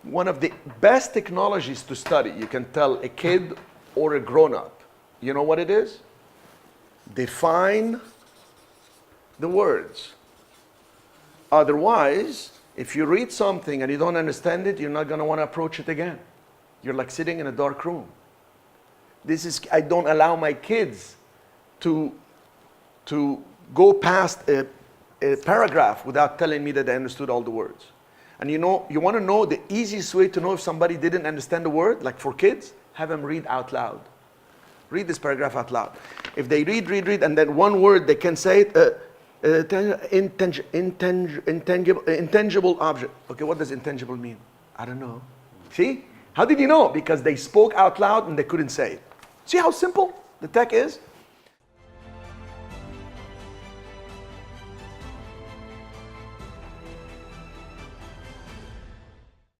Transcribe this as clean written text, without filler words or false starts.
One of the best technologies to study, you can tell a kid or a grown-up, you know what it is? Define the words. Otherwise, if you read something and you don't understand it, you're not going to want to approach it again. You're like sitting in a dark room. I don't allow my kids to go past a paragraph without telling me that they understood all the words. And you want to know the easiest way to know if somebody didn't understand the word, like for kids, have them read out loud. Read this paragraph out loud. If they read, and then one word they can say it, intangible object. Okay, what does intangible mean? I don't know. See? How did you know? Because they spoke out loud and they couldn't say it. See how simple the tech is?